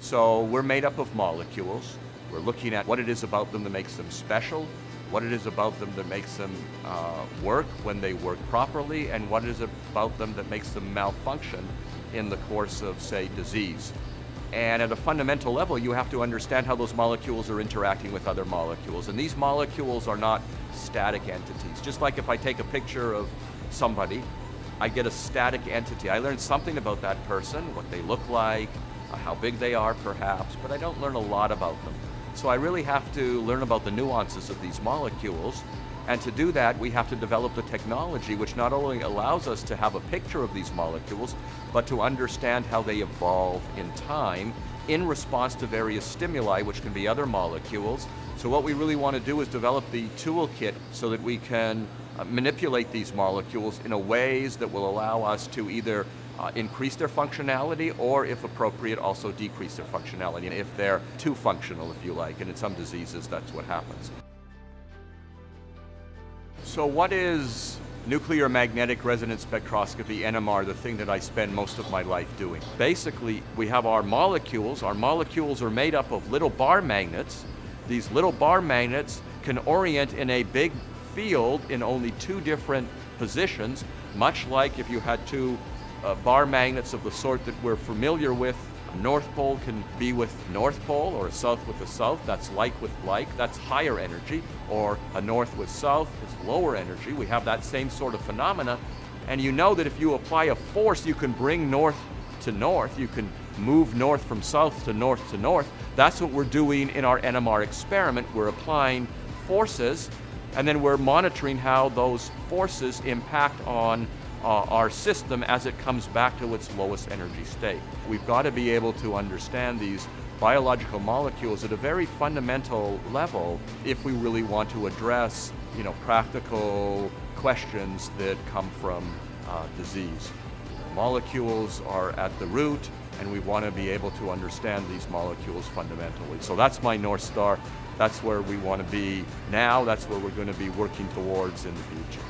So we're made up of molecules. We're looking at what it is about them that makes them special, what it is about them that makes them work when they work properly, and what it is about them that makes them malfunction in the course of, say, disease. And at a fundamental level, you have to understand how those molecules are interacting with other molecules. And these molecules are not static entities. Just like if I take a picture of somebody, I get a static entity. I learn something about that person, what they look like, how big they are perhaps, but I don't learn a lot about them. So I really have to learn about the nuances of these molecules, and to do that we have to develop the technology which not only allows us to have a picture of these molecules, but to understand how they evolve in time in response to various stimuli, which can be other molecules. So what we really want to do is develop the toolkit so that we can manipulate these molecules in a ways that will allow us to either increase their functionality, or if appropriate, also decrease their functionality, and if they're too functional, if you like, and in some diseases that's what happens. So what is nuclear magnetic resonance spectroscopy, NMR, the thing that I spend most of my life doing? Basically, we have our molecules. Our molecules are made up of little bar magnets. These little bar magnets can orient in a big field in only two different positions, much like if you had two bar magnets of the sort that we're familiar with. A North Pole can be with North Pole, or a South with a South. That's like with like, that's higher energy. Or a North with South is lower energy. We have that same sort of phenomena. And you know that if you apply a force, you can bring north to north. You can move north from south to north to north. That's what we're doing in our NMR experiment. We're applying forces, and then we're monitoring how those forces impact on our system as it comes back to its lowest energy state. We've got to be able to understand these biological molecules at a very fundamental level if we really want to address, practical questions that come from disease. Molecules are at the root, and we want to be able to understand these molecules fundamentally. So that's my North Star. That's where we want to be now. That's where we're going to be working towards in the future.